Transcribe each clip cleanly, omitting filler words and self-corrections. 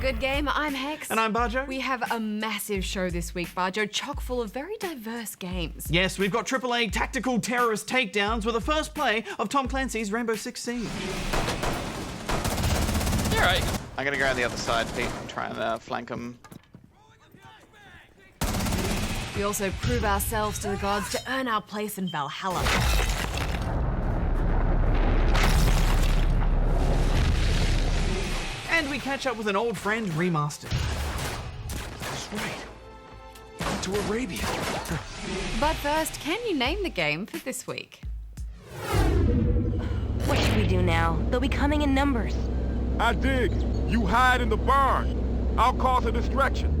Good Game. I'm Hex. And I'm Bajo. We have a massive show this week, Bajo, chock full of very diverse games. Yes, we've got AAA tactical terrorist takedowns with the first play of Tom Clancy's Rainbow Six Siege. You're right. I'm gonna go on the other side, Pete, and try and flank them. We also prove ourselves to the gods to earn our place in Valhalla. And we catch up with an old friend remastered. That's right. To Arabia. But first, can you name the game for this week? What should we do now? They'll be coming in numbers. I dig. You hide in the barn. I'll cause a distraction.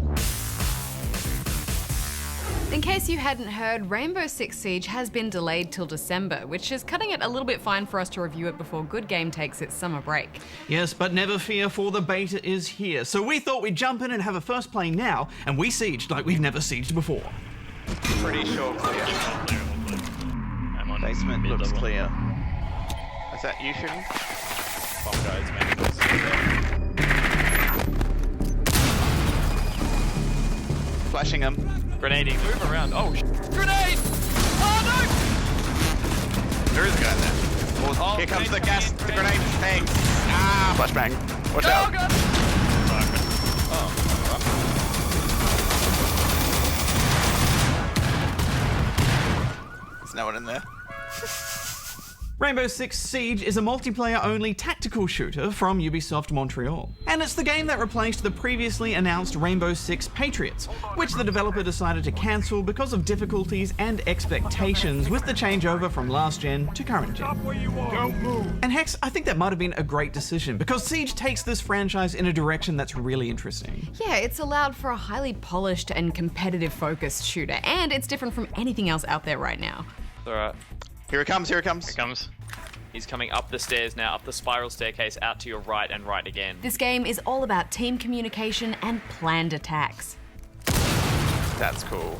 In case you hadn't heard, Rainbow Six Siege has been delayed till December, which is cutting it a little bit fine for us to review it before Good Game takes its summer break. Yes, but never fear, for the beta is here. So we thought we'd jump in and have a first play now, and we sieged like we've never sieged before. Pretty sure clear. I'm on Basement mid looks level. clear. Is that you shooting? Bomb guys, maybe this is Flashing him. Grenading, move around. Oh, grenade! Oh no! There is a guy there. Oh, here comes the gas, the grenade thing. Ah, flashbang. Watch out. Oh god! There's no one in there. Rainbow Six Siege is a multiplayer-only tactical shooter from Ubisoft Montreal. And it's the game that replaced the previously announced Rainbow Six Patriots, which the developer decided to cancel because of difficulties and expectations with the changeover from last gen to current gen. Don't move. And Hex, I think that might have been a great decision, because Siege takes this franchise in a direction that's really interesting. Yeah, it's allowed for a highly polished and competitive-focused shooter, and it's different from anything else out there right now. Alright, Here it comes, here it comes. here it comes. He's coming up the stairs now, up the spiral staircase, out to your right and right again. This game is all about team communication and planned attacks. That's cool.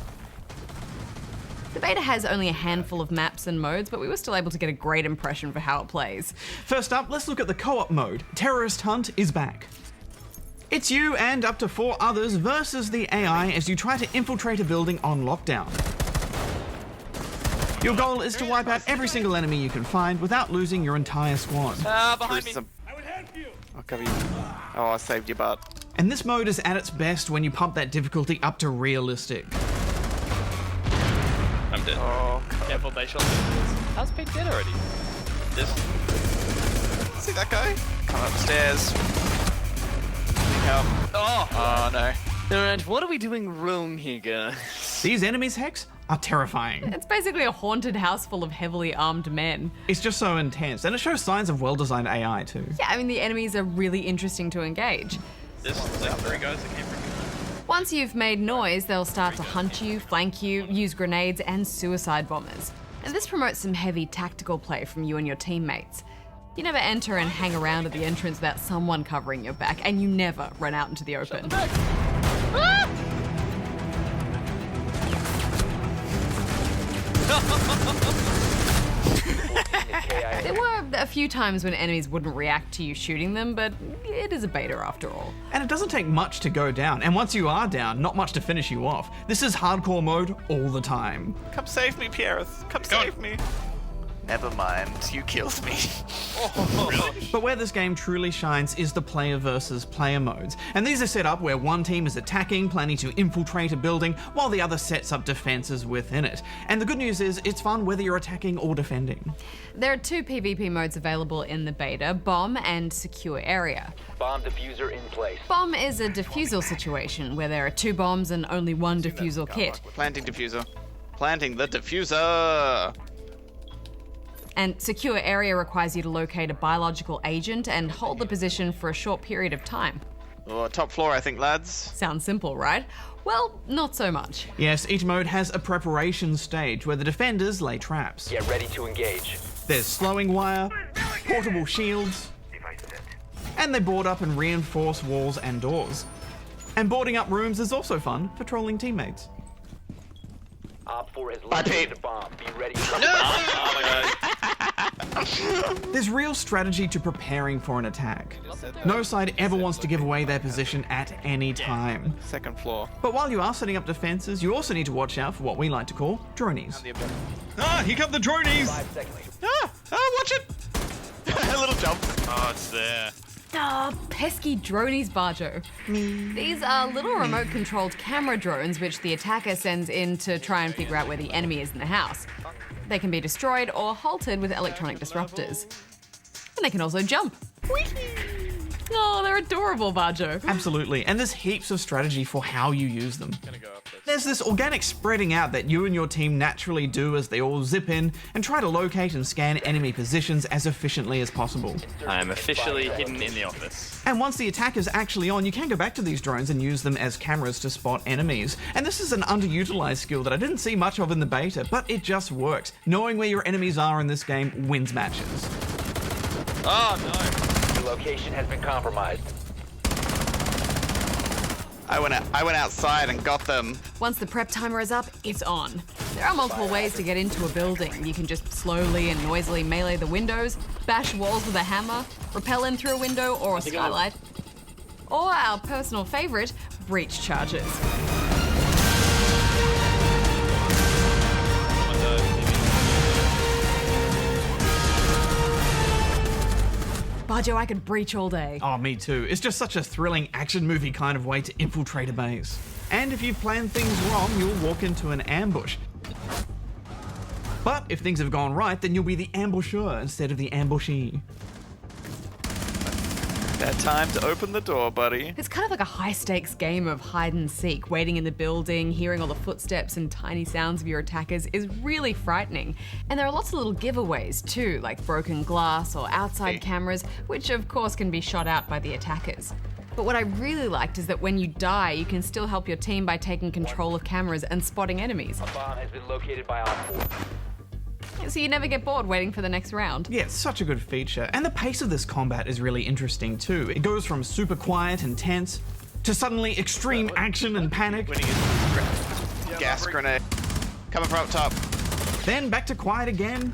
The beta has only a handful of maps and modes, but we were still able to get a great impression for how it plays. First up, let's look at the co-op mode. Terrorist Hunt is back. It's you and up to 4 others versus the AI as you try to infiltrate a building on lockdown. Your goal is to wipe out every single enemy you can find without losing your entire squad. Behind me. I'll cover you. Oh, I saved your butt. And this mode is at its best when you pump that difficulty up to realistic. I'm dead. Oh, Careful, they shot. How's Pete dead already? This. see that guy? Come upstairs. Help. Oh no. Alright, what are we doing wrong here, guys? These enemies, Hex, are terrifying. It's basically a haunted house full of heavily armed men. It's just so intense, and it shows signs of well-designed AI too. Yeah, I mean, the enemies are really interesting to engage. This is like 3 guys that came from. Once you've made noise, they'll start to hunt you, flank you, use grenades and suicide bombers. And this promotes some heavy tactical play from you and your teammates. You never enter and hang around at the entrance without someone covering your back, and you never run out into the open. There were a few times when enemies wouldn't react to you shooting them, but it is a beta after all. And it doesn't take much to go down, and once you are down, not much to finish you off. This is hardcore mode all the time. Come save me, Pierreth. Come save me. Never mind, you killed me. But where this game truly shines is the player versus player modes. And these are set up where one team is attacking, planning to infiltrate a building, while the other sets up defenses within it. And the good news is, it's fun whether you're attacking or defending. There are 2 PvP modes available in the beta, Bomb and Secure Area. Bomb diffuser in place. Bomb is a defusal situation where there are 2 bombs and only 1 defusal kit. Planting diffuser. Planting the diffuser. And Secure Area requires you to locate a biological agent and hold the position for a short period of time. Oh, top floor, I think, lads. Sounds simple, right? Well, not so much. Yes, each mode has a preparation stage where the defenders lay traps. Get ready to engage. There's slowing wire, portable shields, and they board up and reinforce walls and doors. And boarding up rooms is also fun for trolling teammates. Op 4 has Bye, Pete. located the bomb. Be ready. Oh my god. There's real strategy to preparing for an attack. No side ever wants to give away their position at any time. Second floor. But while you are setting up defenses, you also need to watch out for what we like to call dronies. Ah, here come the dronies! 5 seconds. Watch it! A little jump. Oh, it's there. Ah, pesky dronies, Bajo. These are little remote-controlled camera drones which the attacker sends in to try and figure out where the enemy is in the house. They can be destroyed or halted with electronic disruptors. And they can also jump. Oh, they're adorable, Bajo. Absolutely, and there's heaps of strategy for how you use them. There's this organic spreading out that you and your team naturally do as they all zip in and try to locate and scan enemy positions as efficiently as possible. I am officially hidden in the office. And once the attack is actually on, you can go back to these drones and use them as cameras to spot enemies. And this is an underutilized skill that I didn't see much of in the beta, but it just works. Knowing where your enemies are in this game wins matches. Oh no. Your location has been compromised. I went outside and got them. Once the prep timer is up, it's on. There are multiple ways to get into a building. You can just slowly and noisily melee the windows, bash walls with a hammer, rappel in through a window or a skylight, or our personal favorite, breach charges. Bajo, I could breach all day. Oh, me too. It's just such a thrilling action movie kind of way to infiltrate a base. And if you've planned things wrong, you'll walk into an ambush. But if things have gone right, then you'll be the ambusher instead of the ambushee. That time to open the door, buddy. It's kind of like a high-stakes game of hide and seek. Waiting in the building, hearing all the footsteps and tiny sounds of your attackers is really frightening. And there are lots of little giveaways too, like broken glass or outside cameras, which of course can be shot out by the attackers. But what I really liked is that when you die, you can still help your team by taking control of cameras and spotting enemies. A bomb has been located by Op 4. So you never get bored waiting for the next round. Yeah, it's such a good feature. And the pace of this combat is really interesting too. It goes from super quiet and tense to suddenly extreme action and panic. Gas grenade. Coming from up top. Then back to quiet again.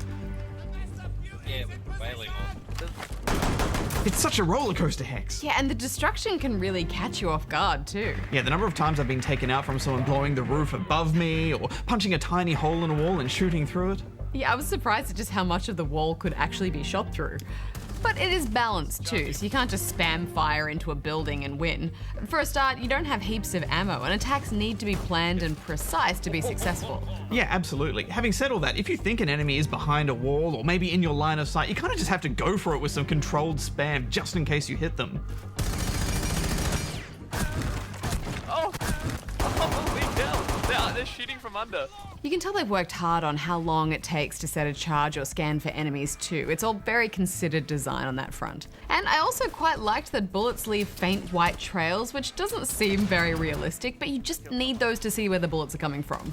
It's such a roller coaster, Hex. Yeah, and the destruction can really catch you off guard too. Yeah, the number of times I've been taken out from someone blowing the roof above me or punching a tiny hole in a wall and shooting through it. Yeah, I was surprised at just how much of the wall could actually be shot through. But it is balanced too, so you can't just spam fire into a building and win. For a start, you don't have heaps of ammo, and attacks need to be planned and precise to be successful. Yeah, absolutely. Having said all that, if you think an enemy is behind a wall or maybe in your line of sight, you kind of just have to go for it with some controlled spam just in case you hit them. Holy hell! They're shooting from under. You can tell they've worked hard on how long it takes to set a charge or scan for enemies too. It's all very considered design on that front. And I also quite liked that bullets leave faint white trails, which doesn't seem very realistic, but you just need those to see where the bullets are coming from.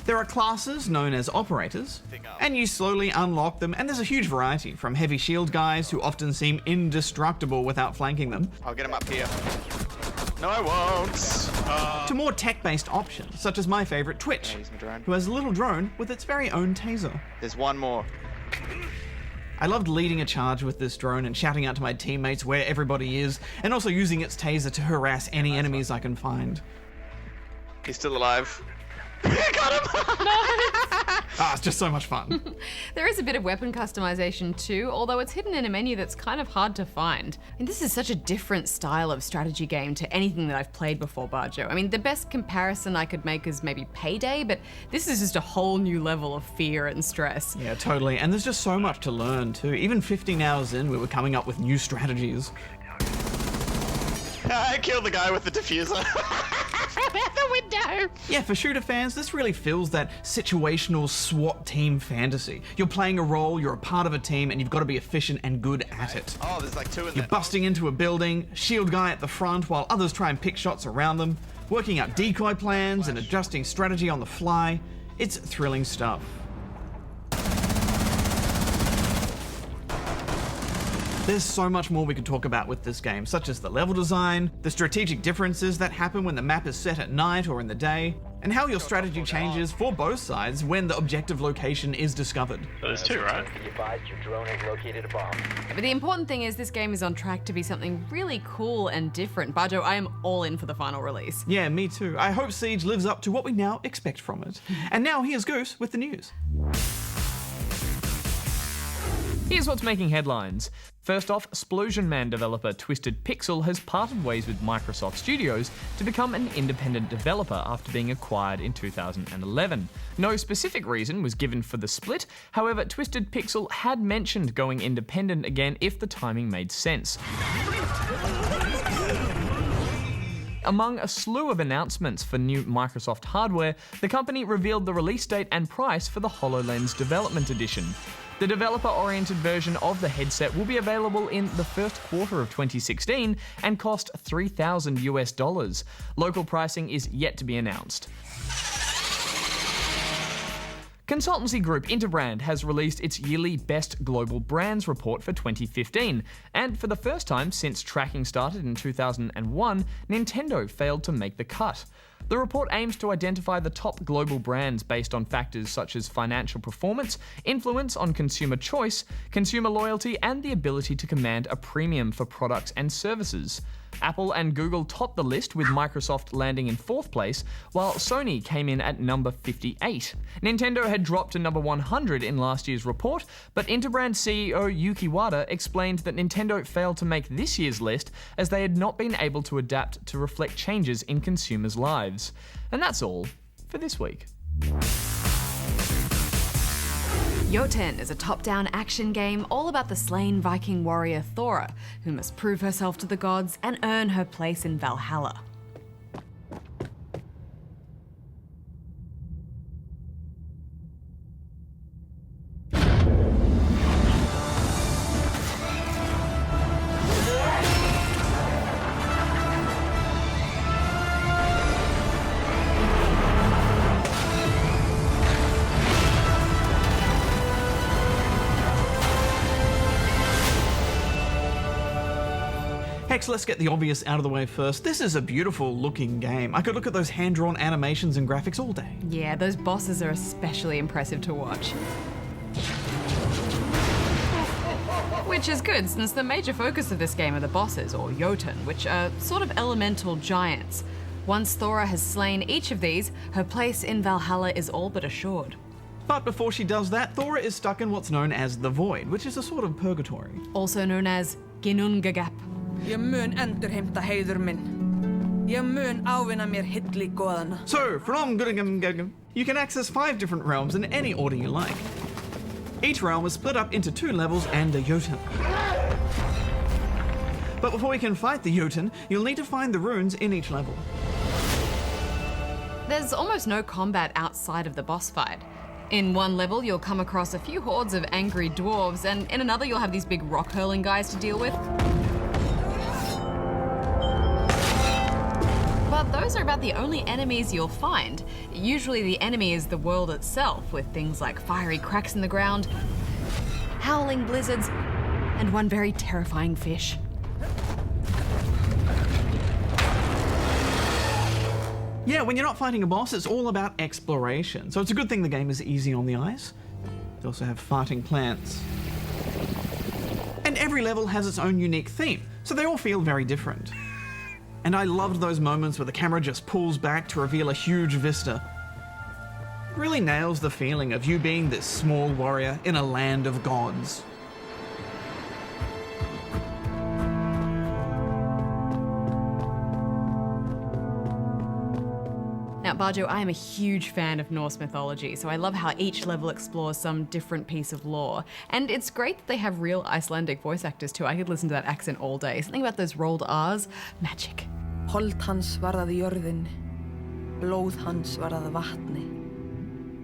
There are classes known as operators, and you slowly unlock them, and there's a huge variety, from heavy shield guys who often seem indestructible without flanking them, I'll get him up here. No, I won't. to more tech-based options, such as my favorite, Twitch, He's my drone. who has a little drone with its very own taser. There's one more. I loved leading a charge with this drone and shouting out to my teammates where everybody is, and also using its taser to harass any enemies I can find. He's still alive. Got him! Ah, it's just so much fun. There is a bit of weapon customization too, although it's hidden in a menu that's kind of hard to find. I mean, this is such a different style of strategy game to anything that I've played before, Bajo. I mean, the best comparison I could make is maybe Payday, but this is just a whole new level of fear and stress. Yeah, totally. And there's just so much to learn too. Even 15 hours in, we were coming up with new strategies. I killed the guy with the diffuser. Yeah, for shooter fans, this really fills that situational SWAT team fantasy. You're playing a role, you're a part of a team, and you've got to be efficient and good at it. Oh, there's like two in You're there. busting into a building, shield guy at the front, while others try and pick shots around them, working out decoy plans and adjusting strategy on the fly. It's thrilling stuff. There's so much more we could talk about with this game, such as the level design, the strategic differences that happen when the map is set at night or in the day, and how your strategy changes for both sides when the objective location is discovered. There's two, right? Be advised your drone has located a bomb. But the important thing is this game is on track to be something really cool and different. Bajo, I am all in for the final release. Yeah, me too. I hope Siege lives up to what we now expect from it. And now here's Goose with the news. Here's what's making headlines. First off, Splosion Man developer Twisted Pixel has parted ways with Microsoft Studios to become an independent developer after being acquired in 2011. No specific reason was given for the split, however, Twisted Pixel had mentioned going independent again if the timing made sense. Among a slew of announcements for new Microsoft hardware, the company revealed the release date and price for the HoloLens Development Edition. The developer-oriented version of the headset will be available in the first quarter of 2016 and cost $3,000 US. Local pricing is yet to be announced. Consultancy group Interbrand has released its yearly Best Global Brands report for 2015, and for the first time since tracking started in 2001, Nintendo failed to make the cut. The report aims to identify the top global brands based on factors such as financial performance, influence on consumer choice, consumer loyalty, and the ability to command a premium for products and services. Apple and Google topped the list, with Microsoft landing in 4th place, while Sony came in at number 58. Nintendo had dropped to number 100 in last year's report, but Interbrand CEO Yuki Wada explained that Nintendo failed to make this year's list as they had not been able to adapt to reflect changes in consumers' lives. And that's all for this week. Jotun is a top-down action game all about the slain Viking warrior Thora, who must prove herself to the gods and earn her place in Valhalla. Hex, let's get the obvious out of the way first. This is a beautiful looking game. I could look at those hand-drawn animations and graphics all day. Yeah, those bosses are especially impressive to watch. Which is good, since the major focus of this game are the bosses, or Jotun, which are sort of elemental giants. Once Thora has slain each of these, her place in Valhalla is all but assured. But before she does that, Thora is stuck in what's known as the Void, which is a sort of purgatory. Also known as Ginnungagap. Ég mun endurheimta heiður minn. Ég mun ávinna mér hylli goðanna. So, from Gurgum, you can access 5 different realms in any order you like. Each realm is split up into 2 levels and a Jotun. But before we can fight the Jotun, you'll need to find the runes in each level. There's almost no combat outside of the boss fight. In one level, you'll come across a few hordes of angry dwarves, and in another, you'll have these big rock-hurling guys to deal with. But those are about the only enemies you'll find. Usually the enemy is the world itself, with things like fiery cracks in the ground, howling blizzards, and one very terrifying fish. Yeah, when you're not fighting a boss, it's all about exploration. So it's a good thing the game is easy on the eyes. They also have farting plants. And every level has its own unique theme, so they all feel very different. And I loved those moments where the camera just pulls back to reveal a huge vista. It really nails the feeling of you being this small warrior in a land of gods. Now, Bajo, I am a huge fan of Norse mythology, so I love how each level explores some different piece of lore. And it's great that they have real Icelandic voice actors too. I could listen to that accent all day. Something about those rolled R's, magic. Hold hans var að jörðinni, blóð hans var að vatni,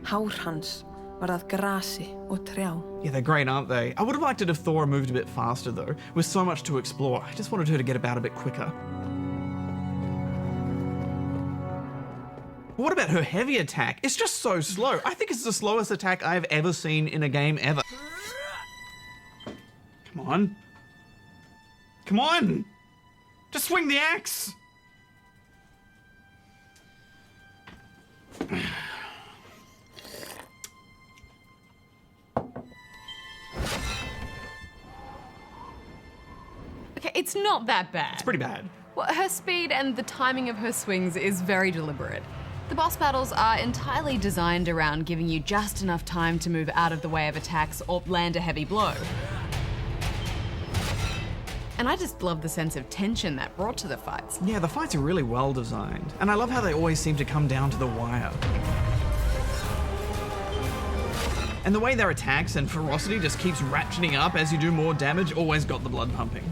hár hans var að grasi og trjám. Yeah, they're great, aren't they? I would have liked it if Thora moved a bit faster though, with so much to explore. I just wanted her to get about a bit quicker. What about her heavy attack? It's just so slow. I think it's the slowest attack I've ever seen in a game ever. Come on. Come on! Just swing the axe! Okay, it's not that bad. It's pretty bad. Well, her speed and the timing of her swings is very deliberate. The boss battles are entirely designed around giving you just enough time to move out of the way of attacks or land a heavy blow. And I just love the sense of tension that brought to the fights. Yeah, the fights are really well designed, and I love how they always seem to come down to the wire. And the way their attacks and ferocity just keeps ratcheting up as you do more damage always got the blood pumping.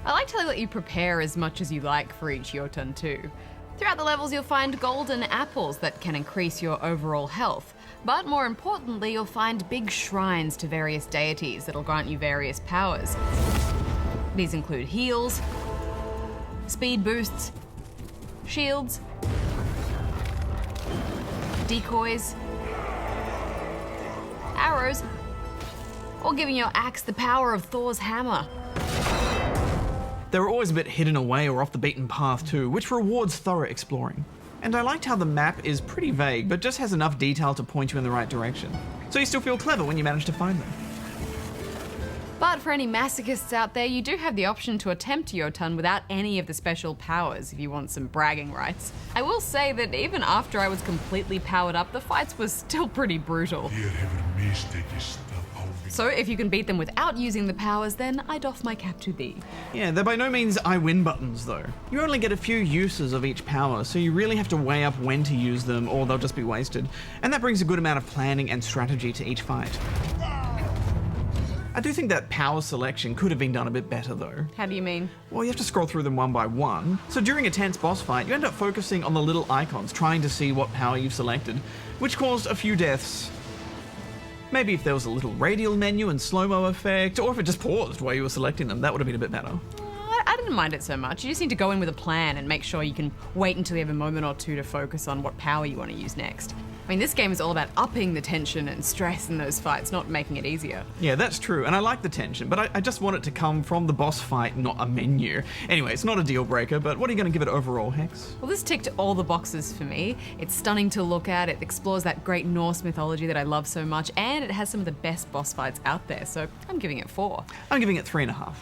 I like to let you prepare as much as you like for each Jotun too. Throughout the levels you'll find golden apples that can increase your overall health, but more importantly you'll find big shrines to various deities that'll grant you various powers. These include heals, speed boosts, shields, decoys, arrows, or giving your axe the power of Thor's hammer. They're always a bit hidden away or off the beaten path too, which rewards thorough exploring. And I liked how the map is pretty vague, but just has enough detail to point you in the right direction. So you still feel clever when you manage to find them. But for any masochists out there, you do have the option to attempt Jotun without any of the special powers if you want some bragging rights. I will say that even after I was completely powered up, the fights were still pretty brutal. So if you can beat them without using the powers, then I doff my cap to thee. Yeah, they're by no means I win buttons though. You only get a few uses of each power, so you really have to weigh up when to use them or they'll just be wasted. And that brings a good amount of planning and strategy to each fight. I do think that power selection could have been done a bit better though. How do you mean? Well, you have to scroll through them one by one. So during a tense boss fight, you end up focusing on the little icons, trying to see what power you've selected, which caused a few deaths. Maybe if there was a little radial menu and slow-mo effect, or if it just paused while you were selecting them, that would have been a bit better. I didn't mind it so much. You just need to go in with a plan and make sure you can wait until you have a moment or two to focus on what power you want to use next. I mean, this game is all about upping the tension and stress in those fights, not making it easier. Yeah, that's true, and I like the tension, but I just want it to come from the boss fight, not a menu. Anyway, it's not a deal breaker, but what are you going to give it overall, Hex? Well, this ticked all the boxes for me. It's stunning to look at, it explores that great Norse mythology that I love so much, and it has some of the best boss fights out there, so I'm giving it 4. I'm giving it 3.5.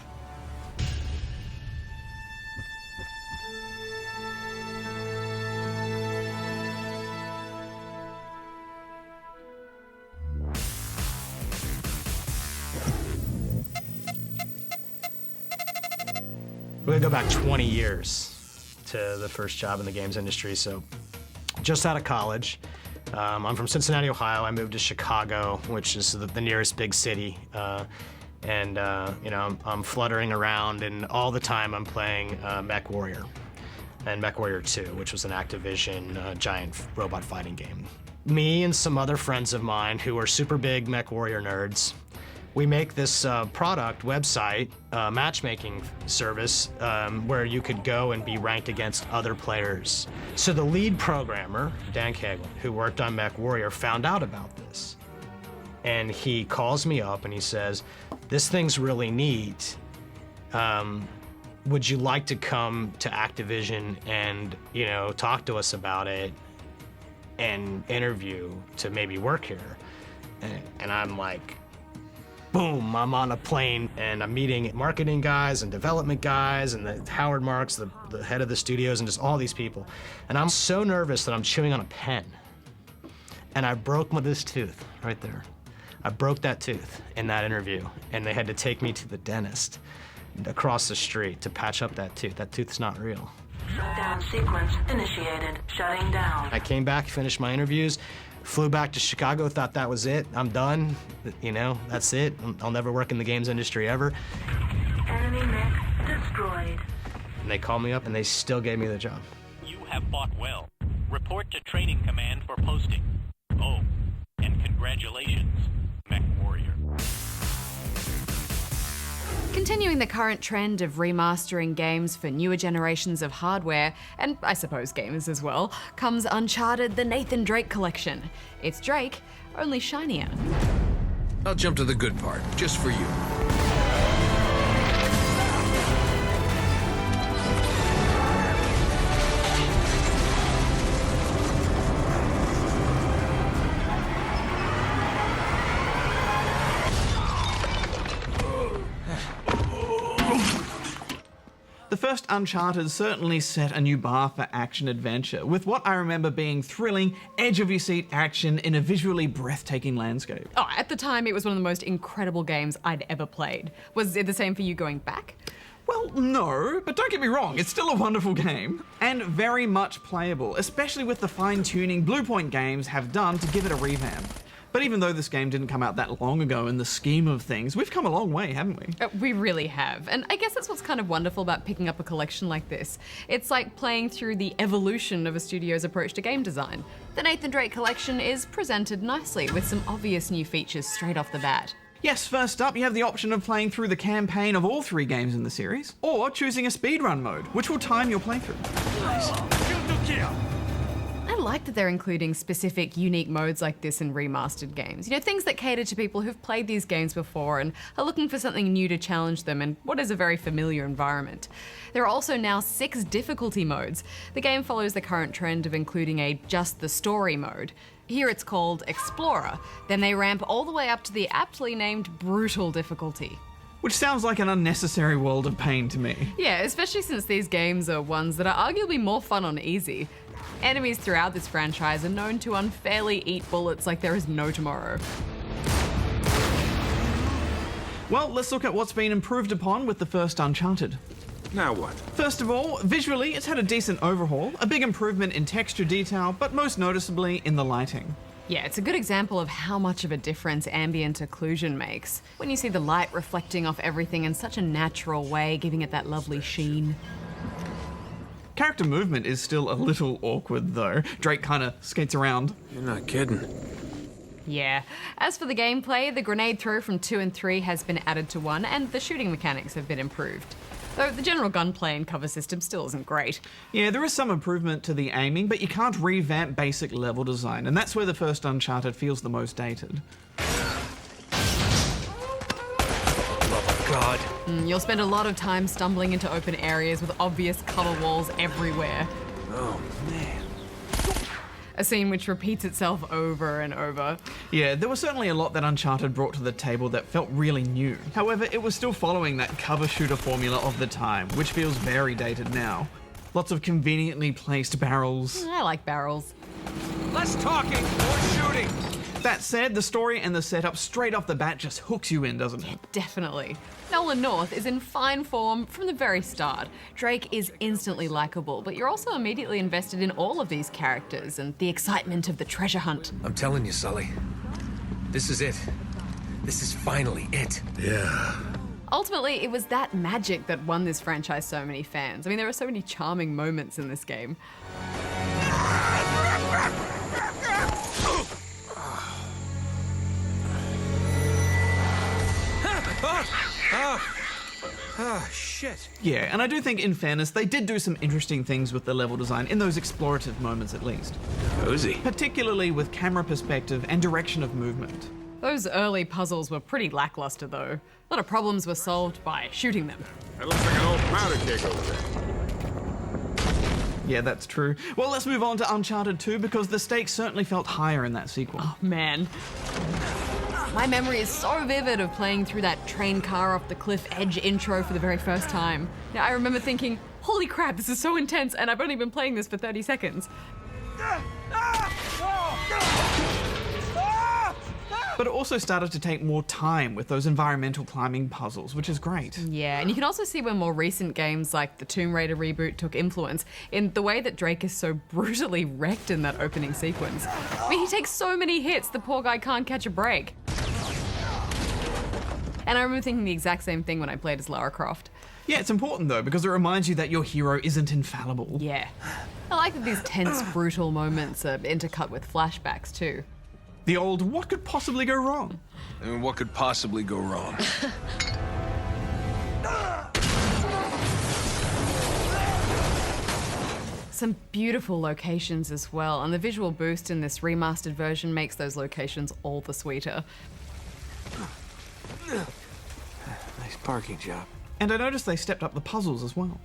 We're gonna go back 20 years to the first job in the games industry. So just out of college, I'm from Cincinnati, Ohio. I moved to Chicago, which is the nearest big city. You know, I'm fluttering around, and all the time I'm playing Mech Warrior and Mech Warrior 2, which was an Activision giant robot fighting game. Me and some other friends of mine who are super big Mech Warrior nerds, we make this product website, matchmaking service, where you could go and be ranked against other players. So the lead programmer, Dan Cagle, who worked on Mech Warrior, found out about this. And he calls me up and he says, "This thing's really neat. Would you like to come to Activision and, you know, talk to us about it and interview to maybe work here?" And I'm like, boom, I'm on a plane and I'm meeting marketing guys and development guys and the Howard Marks, the head of the studios, and just all these people. And I'm so nervous that I'm chewing on a pen. And I broke this tooth right there. I broke that tooth in that interview, and they had to take me to the dentist across the street to patch up that tooth. That tooth's not real. Shutdown sequence initiated. Shutting down. I came back, finished my interviews, flew back to Chicago, thought that was it. I'm done. You know, that's it. I'll never work in the games industry ever. Enemy mech destroyed. And they called me up and they still gave me the job. You have fought well. Report to training command for posting. Oh, and congratulations, Mech Warrior. Continuing the current trend of remastering games for newer generations of hardware, and I suppose gamers as well, comes Uncharted: The Nathan Drake Collection. It's Drake, only shinier. I'll jump to the good part, just for you. The first Uncharted certainly set a new bar for action-adventure, with what I remember being thrilling, edge-of-your-seat action in a visually breathtaking landscape. Oh, at the time, it was one of the most incredible games I'd ever played. Was it the same for you going back? Well, no, but don't get me wrong, it's still a wonderful game, and very much playable, especially with the fine-tuning Bluepoint Games have done to give it a revamp. But even though this game didn't come out that long ago in the scheme of things, we've come a long way, haven't we? We really have. And I guess that's what's kind of wonderful about picking up a collection like this. It's like playing through the evolution of a studio's approach to game design. The Nathan Drake collection is presented nicely with some obvious new features straight off the bat. Yes, first up, you have the option of playing through the campaign of all 3 games in the series, or choosing a speedrun mode, which will time your playthrough. I like that they're including specific, unique modes like this in remastered games. You know, things that cater to people who've played these games before and are looking for something new to challenge them in what is a very familiar environment. There are also now 6 difficulty modes. The game follows the current trend of including a just the story mode. Here it's called Explorer. Then they ramp all the way up to the aptly named Brutal difficulty. Which sounds like an unnecessary world of pain to me. Yeah, especially since these games are ones that are arguably more fun on easy. Enemies throughout this franchise are known to unfairly eat bullets like there is no tomorrow. Well, let's look at what's been improved upon with the first Uncharted. Now what? First of all, visually, it's had a decent overhaul, a big improvement in texture detail, but most noticeably in the lighting. Yeah, it's a good example of how much of a difference ambient occlusion makes. When you see the light reflecting off everything in such a natural way, giving it that lovely sheen. Character movement is still a little awkward though. Drake kinda skates around. You're not kidding. Yeah. As for the gameplay, the grenade throw from 2 and 3 has been added to 1, and the shooting mechanics have been improved. Though the general gunplay and cover system still isn't great. Yeah, there is some improvement to the aiming, but you can't revamp basic level design, and that's where the first Uncharted feels the most dated. God. You'll spend a lot of time stumbling into open areas with obvious cover walls everywhere. Oh, man. A scene which repeats itself over and over. Yeah, there was certainly a lot that Uncharted brought to the table that felt really new. However, it was still following that cover shooter formula of the time, which feels very dated now. Lots of conveniently placed barrels. I like barrels. Less talking, more shooting. That said, the story and the setup straight off the bat just hooks you in, doesn't it? Definitely. Nolan North is in fine form from the very start. Drake is instantly likable, but you're also immediately invested in all of these characters and the excitement of the treasure hunt. I'm telling you, Sully. This is it. This is finally it. Yeah. Ultimately, it was that magic that won this franchise so many fans. I mean, there are so many charming moments in this game. Shit. Yeah, and I do think, in fairness, they did do some interesting things with the level design, in those explorative moments at least. Cozy. Particularly with camera perspective and direction of movement. Those early puzzles were pretty lackluster, though. A lot of problems were solved by shooting them. That looks like an old powder keg over there. Yeah, that's true. Well, let's move on to Uncharted 2, because the stakes certainly felt higher in that sequel. Oh, man. My memory is so vivid of playing through that train car off the cliff edge intro for the very first time. Now, I remember thinking, holy crap, this is so intense, and I've only been playing this for 30 seconds. But it also started to take more time with those environmental climbing puzzles, which is great. Yeah, and you can also see where more recent games like the Tomb Raider reboot took influence in the way that Drake is so brutally wrecked in that opening sequence. I mean, he takes so many hits, the poor guy can't catch a break. And I remember thinking the exact same thing when I played as Lara Croft. Yeah, it's important though, because it reminds you that your hero isn't infallible. Yeah. I like that these tense, brutal moments are intercut with flashbacks too. The old, what could possibly go wrong? And what could possibly go wrong? Some beautiful locations as well, and the visual boost in this remastered version makes those locations all the sweeter. Nice parking job. And I noticed they stepped up the puzzles as well.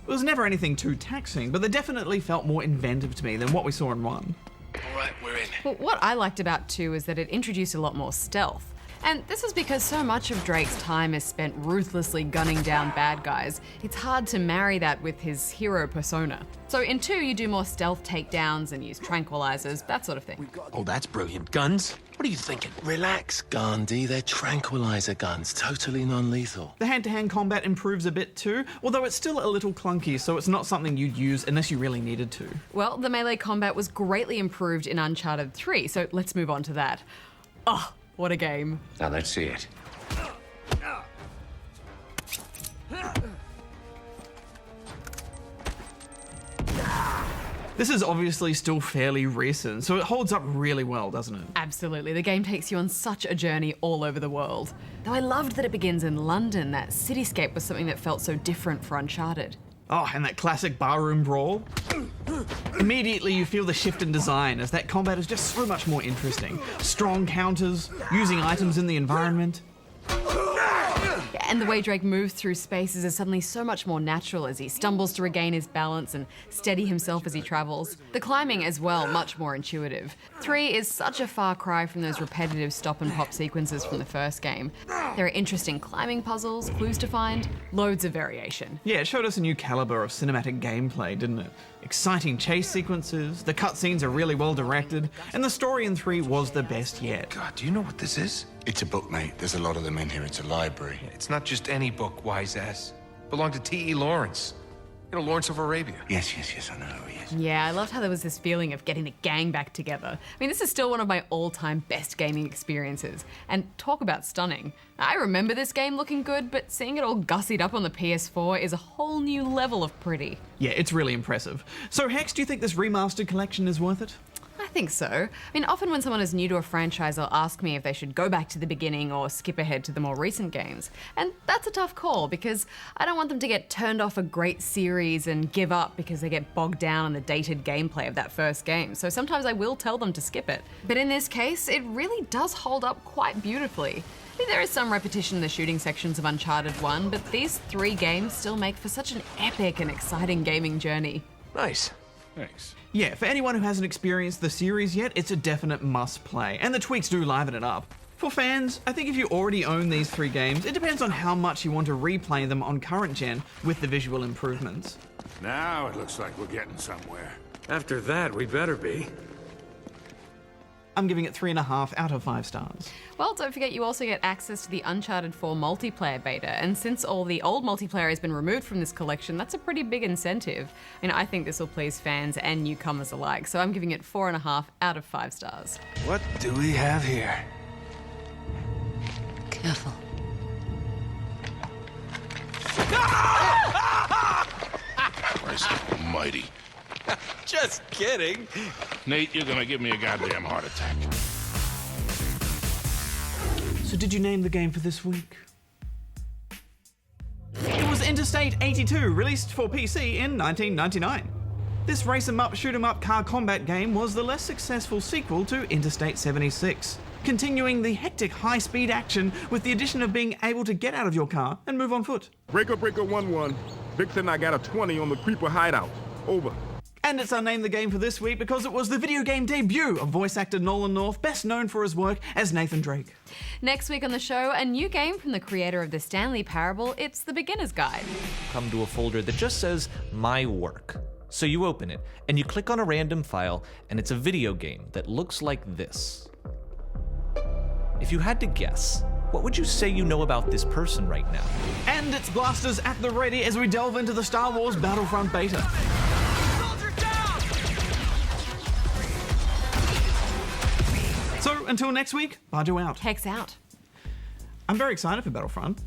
It was never anything too taxing, but they definitely felt more inventive to me than what we saw in 1. All right, we're in. Well, what I liked about 2 is that it introduced a lot more stealth. And this is because so much of Drake's time is spent ruthlessly gunning down bad guys. It's hard to marry that with his hero persona. So in 2, you do more stealth takedowns and use tranquilizers, that sort of thing. Oh, that's brilliant. Guns? What are you thinking? Relax, Gandhi. They're tranquilizer guns, totally non-lethal. The hand-to-hand combat improves a bit too, although it's still a little clunky, so it's not something you'd use unless you really needed to. Well, the melee combat was greatly improved in Uncharted 3, so let's move on to that. Oh, what a game. Now let's see it. This is obviously still fairly recent, so it holds up really well, doesn't it? Absolutely, the game takes you on such a journey all over the world. Though I loved that it begins in London, that cityscape was something that felt so different for Uncharted. Oh, and that classic barroom brawl. Immediately you feel the shift in design as that combat is just so much more interesting. Strong counters, using items in the environment. And the way Drake moves through spaces is suddenly so much more natural as he stumbles to regain his balance and steady himself as he travels. The climbing as well, much more intuitive. 3 is such a far cry from those repetitive stop and pop sequences from the first game. There are interesting climbing puzzles, clues to find, loads of variation. Yeah, it showed us a new caliber of cinematic gameplay, didn't it? Exciting chase sequences, the cutscenes are really well directed, and the story in 3 was the best yet. God, do you know what this is? It's a book, mate. There's a lot of them in here. It's a library. It's not just any book, wise ass. Belonged to T.E. Lawrence. You know, Lawrence of Arabia. Yes, I know, yes. Yeah, I loved how there was this feeling of getting the gang back together. I mean, this is still one of my all-time best gaming experiences. And talk about stunning. I remember this game looking good, but seeing it all gussied up on the PS4 is a whole new level of pretty. Yeah, it's really impressive. So Hex, do you think this remastered collection is worth it? I think so. I mean, often when someone is new to a franchise, they'll ask me if they should go back to the beginning or skip ahead to the more recent games. And that's a tough call because I don't want them to get turned off a great series and give up because they get bogged down in the dated gameplay of that first game. So sometimes I will tell them to skip it. But in this case, it really does hold up quite beautifully. I mean, there is some repetition in the shooting sections of Uncharted 1, but these 3 games still make for such an epic and exciting gaming journey. Nice. Thanks. Yeah, for anyone who hasn't experienced the series yet, it's a definite must-play, and the tweaks do liven it up. For fans, I think if you already own these 3 games, it depends on how much you want to replay them on current gen with the visual improvements. Now it looks like we're getting somewhere. After that, we better be. I'm giving it 3.5 out of 5 stars. Well, don't forget you also get access to the Uncharted 4 multiplayer beta, and since all the old multiplayer has been removed from this collection, that's a pretty big incentive. I mean, I think this will please fans and newcomers alike, so I'm giving it 4.5 out of 5 stars. What do we have here? Careful. Christ almighty. Just kidding. Nate, you're gonna give me a goddamn heart attack. So did you name the game for this week? It was Interstate 82, released for PC in 1999. This race 'em up, shoot 'em up car combat game was the less successful sequel to Interstate 76, continuing the hectic high-speed action with the addition of being able to get out of your car and move on foot. Breaker 1-1. Vixen, I got a 20 on the creeper hideout. Over. And it's unnamed the game for this week because it was the video game debut of voice actor Nolan North, best known for his work as Nathan Drake. Next week on the show, a new game from the creator of the Stanley Parable. It's The Beginner's Guide. Come to a folder that just says My Work. So you open it, and you click on a random file, and it's a video game that looks like this. If you had to guess, what would you say you know about this person right now? And it's blasters at the ready as we delve into the Star Wars Battlefront beta. So until next week, Bajo out. Hex out. I'm very excited for Battlefront,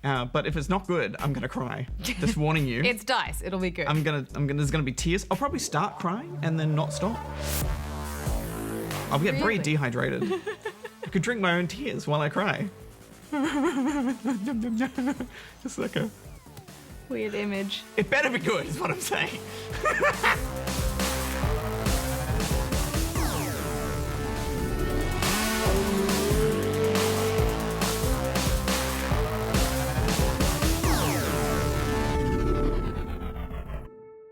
but if it's not good, I'm gonna cry. Just warning you. It's DICE. It'll be good. There's gonna be tears. I'll probably start crying and then not stop. I'll get very dehydrated. I could drink my own tears while I cry. Just like a weird image. It better be good, is what I'm saying.